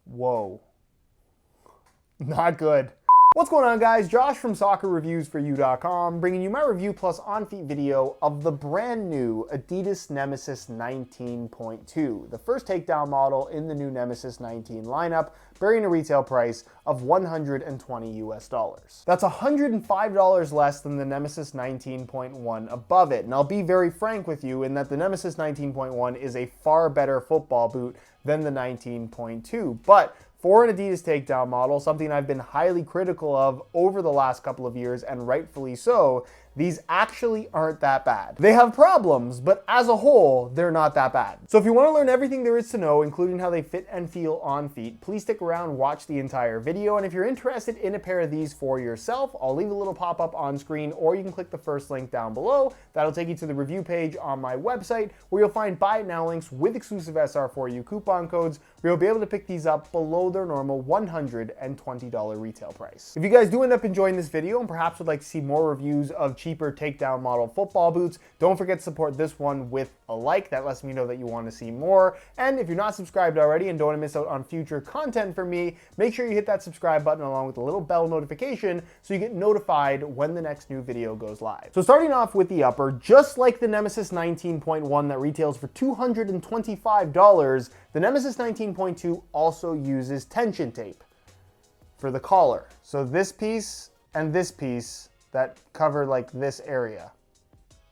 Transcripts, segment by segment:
Whoa. Not good. What's going on, guys? Josh from soccerreviewsforyou.com bringing you my review plus on-feet video of the brand new Adidas Nemeziz 19.2, the first takedown model in the new Nemeziz 19 lineup, bearing a retail price of $120 US. That's $105 less than the Nemeziz 19.1 above it, and I'll be very frank with you in that the Nemeziz 19.1 is a far better football boot than the 19.2, but for an Adidas takedown model, something I've been highly critical of over the last couple of years, and rightfully so, these actually aren't that bad. They have problems, but as a whole, they're not that bad. So if you want to learn everything there is to know, including how they fit and feel on feet, please stick around, watch the entire video, and if you're interested in a pair of these for yourself, I'll leave a little pop-up on screen, or you can click the first link down below. That'll take you to the review page on my website, where you'll find buy it now links with exclusive SR4U coupon codes, where you'll be able to pick these up below their normal $120 retail price. If you guys do end up enjoying this video and perhaps would like to see more reviews of cheaper takedown model football boots, don't forget to support this one with a like. That lets me know that you want to see more. And if you're not subscribed already and don't want to miss out on future content from me, make sure you hit that subscribe button along with the little bell notification so you get notified when the next new video goes live. So starting off with the upper, just like the Nemeziz 19.1 that retails for $225, the Nemeziz 19.2 also uses tension tape for the collar. So this piece and this piece that cover like this area.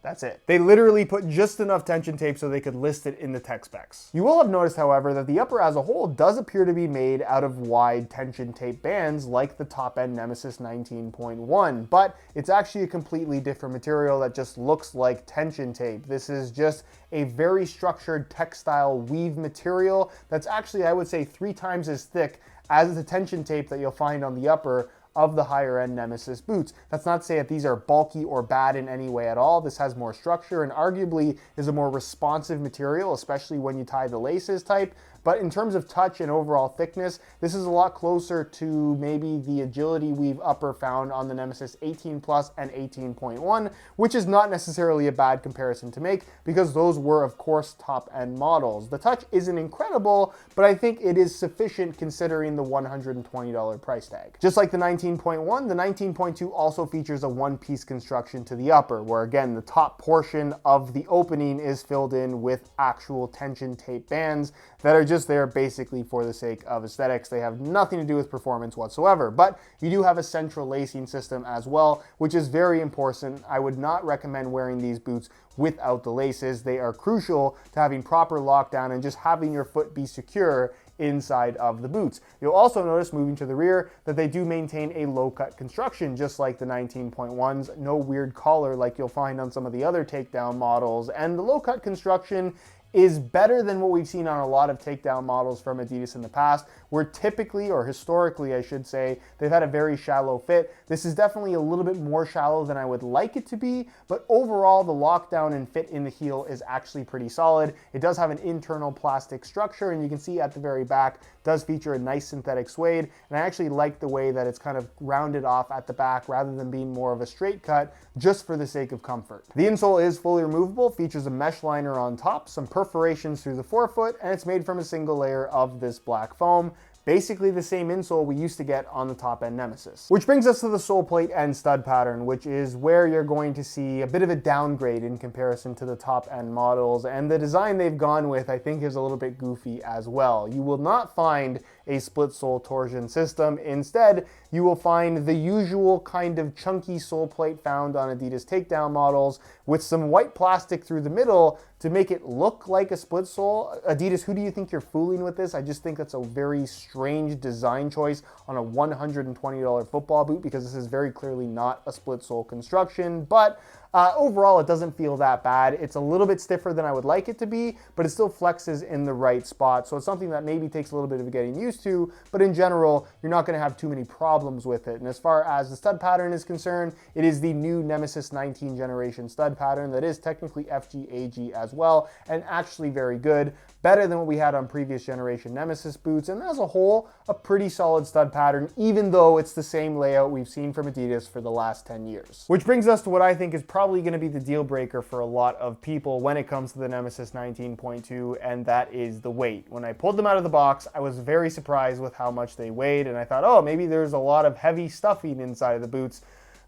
That's it. They literally put just enough tension tape so they could list it in the tech specs. You will have noticed, however, that the upper as a whole does appear to be made out of wide tension tape bands like the top-end Nemeziz 19.1, but it's actually a completely different material that just looks like tension tape. This is just a very structured textile weave material that's actually, I would say, 3 times as thick as the tension tape that you'll find on the upper of the higher end Nemeziz boots. That's not to say that these are bulky or bad in any way at all. This has more structure and arguably is a more responsive material, especially when you tie the laces type. But in terms of touch and overall thickness, this is a lot closer to maybe the agility weave upper found on the Nemeziz 18 Plus and 18.1, which is not necessarily a bad comparison to make because those were, of course, top-end models. The touch isn't incredible, but I think it is sufficient considering the $120 price tag. Just like the 19.1, the 19.2 also features a one-piece construction to the upper, where again, the top portion of the opening is filled in with actual tension tape bands that are just there basically for the sake of aesthetics. They have nothing to do with performance whatsoever, but you do have a central lacing system as well, which is very important. I would not recommend wearing these boots without the laces. They are crucial to having proper lockdown and just having your foot be secure inside of the boots. You'll also notice, moving to the rear, that they do maintain a low-cut construction just like the 19.1s. No weird collar like you'll find on some of the other takedown models, and the low-cut construction is better than what we've seen on a lot of takedown models from Adidas in the past, where typically, or historically I should say, they've had a very shallow fit. This is definitely a little bit more shallow than I would like it to be, but overall the lockdown and fit in the heel is actually pretty solid. It does have an internal plastic structure, and you can see at the very back does feature a nice synthetic suede, and I actually like the way that it's kind of rounded off at the back rather than being more of a straight cut, just for the sake of comfort. The insole is fully removable, features a mesh liner on top, some perforations through the forefoot, and it's made from a single layer of this black foam. Basically the same insole we used to get on the top-end Nemeziz. Which brings us to the sole plate and stud pattern, which is where you're going to see a bit of a downgrade in comparison to the top-end models, and the design they've gone with I think is a little bit goofy as well. You will not find a split sole torsion system. Instead, you will find the usual kind of chunky sole plate found on Adidas takedown models with some white plastic through the middle to make it look like a split sole. Adidas, who do you think you're fooling with this? I just think that's a very strange design choice on a $120 football boot, because this is very clearly not a split sole construction, but overall it doesn't feel that bad. It's a little bit stiffer than I would like it to be, but it still flexes in the right spot, so it's something that maybe takes a little bit of getting used to, but in general, you're not going to have too many problems with it. And as far as the stud pattern is concerned, it is the new Nemeziz 19 generation stud pattern that is technically FG-AG as well, and actually very good. Better than what we had on previous generation Nemeziz boots, and as a whole, a pretty solid stud pattern, even though it's the same layout we've seen from Adidas for the last 10 years. Which brings us to what I think is probably probably going to be the deal breaker for a lot of people when it comes to the Nemeziz 19.2, and that is the weight. When I pulled them out of the box, I was very surprised with how much they weighed, and I thought, oh, maybe there's a lot of heavy stuffing inside of the boots.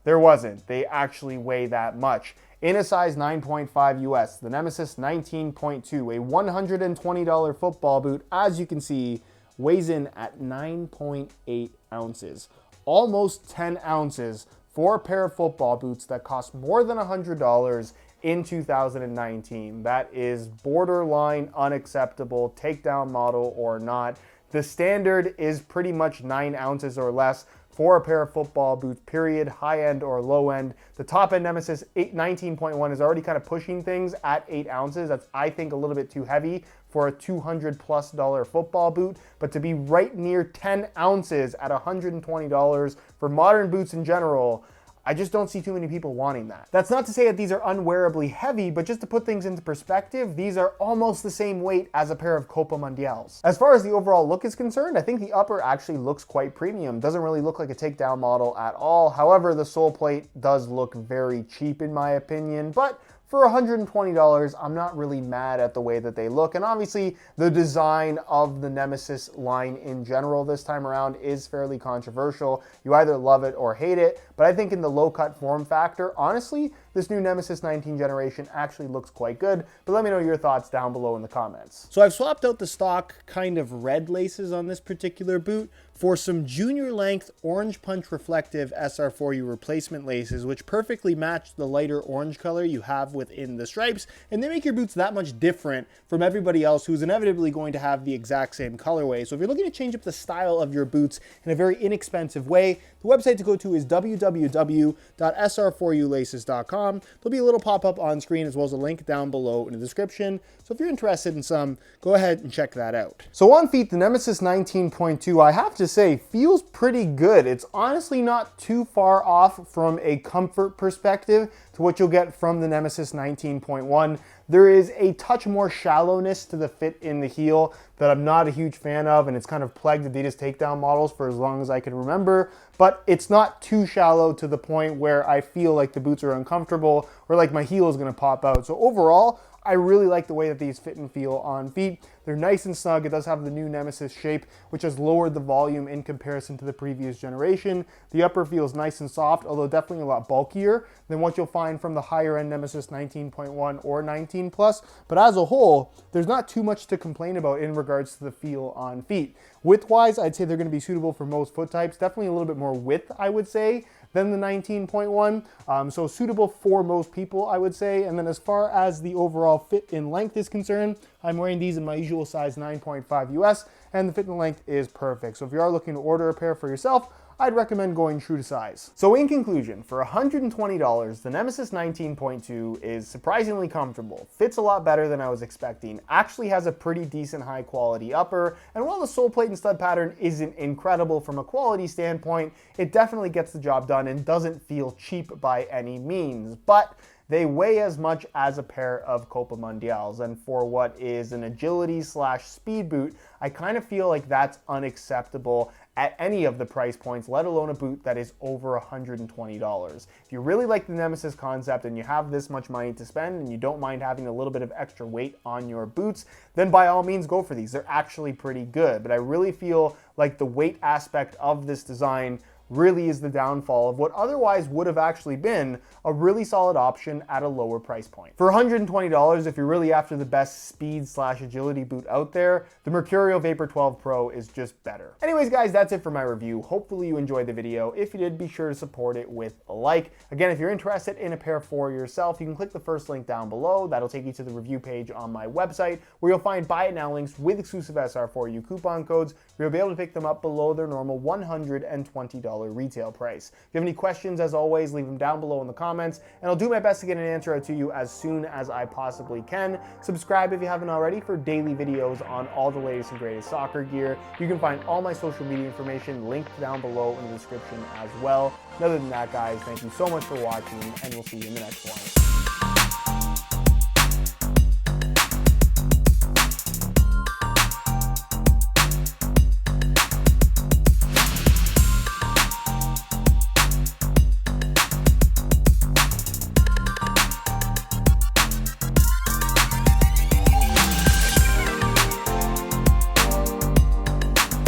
There wasn't. They actually weigh that much. In a size 9.5 US, the Nemeziz 19.2, a $120 football boot, as you can see, weighs in at 9.8 ounces. Almost 10 ounces for a pair of football boots that cost more than $100 in 2019. That is borderline unacceptable, takedown model or not. The standard is pretty much 9 ounces or less for a pair of football boots, period, high end or low end. The top end Nemeziz 19.1 is already kind of pushing things at 8 ounces. That's, I think, a little bit too heavy for a $200+ football boot, but to be right near 10 ounces at $120 for modern boots in general, I just don't see too many people wanting that. That's not to say that these are unwearably heavy, but just to put things into perspective, these are almost the same weight as a pair of Copa Mundials. As far as the overall look is concerned, I think the upper actually looks quite premium. Doesn't really look like a takedown model at all. However, the sole plate does look very cheap in my opinion, but for $120, I'm not really mad at the way that they look. And obviously, the design of the Nemeziz line in general this time around is fairly controversial. You either love it or hate it. But I think in the low-cut form factor, honestly, this new Nemeziz 19 generation actually looks quite good. But let me know your thoughts down below in the comments. So I've swapped out the stock kind of red laces on this particular boot for some junior length orange punch reflective SR4U replacement laces, which perfectly match the lighter orange color you have within the stripes, and they make your boots that much different from everybody else who's inevitably going to have the exact same colorway. So if you're looking to change up the style of your boots in a very inexpensive way, the website to go to is www.sr4ulaces.com. There'll be a little pop-up on screen as well as a link down below in the description. So if you're interested in some, go ahead and check that out. So on feet, the Nemeziz 19.2, I have to say, feels pretty good. It's honestly not too far off from a comfort perspective to what you'll get from the Nemeziz 19.1. There is a touch more shallowness to the fit in the heel that I'm not a huge fan of, and it's kind of plagued Adidas takedown models for as long as I can remember, but it's not too shallow to the point where I feel like the boots are uncomfortable or like my heel is gonna pop out. So overall, I really like the way that these fit and feel on feet. They're nice and snug. It does have the new Nemeziz shape, which has lowered the volume in comparison to the previous generation. The upper feels nice and soft, although definitely a lot bulkier than what you'll find from the higher end Nemeziz 19.1 or 19 Plus. But as a whole, there's not too much to complain about in regards to the feel on feet. Width-wise, I'd say they're going to be suitable for most foot types. Definitely a little bit more width, I would say, than the 19.1. So suitable for most people, I would say. And then as far as the overall fit in length is concerned, I'm wearing these in my usual size 9.5 US, and the fit and length is perfect. So if you are looking to order a pair for yourself, I'd recommend going true to size. So in conclusion, for $120, the Nemeziz 19.2 is surprisingly comfortable, fits a lot better than I was expecting, actually has a pretty decent high quality upper, and while the sole plate and stud pattern isn't incredible from a quality standpoint, it definitely gets the job done and doesn't feel cheap by any means. But they weigh as much as a pair of Copa Mundials, and for what is an agility / speed boot, I kind of feel like that's unacceptable at any of the price points, let alone a boot that is over $120. If you really like the Nemeziz concept and you have this much money to spend and you don't mind having a little bit of extra weight on your boots, then by all means go for these. They're actually pretty good, but I really feel like the weight aspect of this design really is the downfall of what otherwise would have actually been a really solid option at a lower price point. For $120, if you're really after the best speed / agility boot out there, the Mercurial Vapor 12 Pro is just better. Anyways, guys, that's it for my review. Hopefully you enjoyed the video. If you did, be sure to support it with a like. Again, if you're interested in a pair for yourself, you can click the first link down below. That'll take you to the review page on my website, where you'll find buy it now links with exclusive SR4U coupon codes, where you'll be able to pick them up below their normal $120 retail price. If you have any questions, as always, leave them down below in the comments, and I'll do my best to get an answer out to you as soon as I possibly can. Subscribe if you haven't already for daily videos on all the latest and greatest soccer gear. You can find all my social media information linked down below in the description as well. And other than that, guys, thank you so much for watching, and we'll see you in the next one.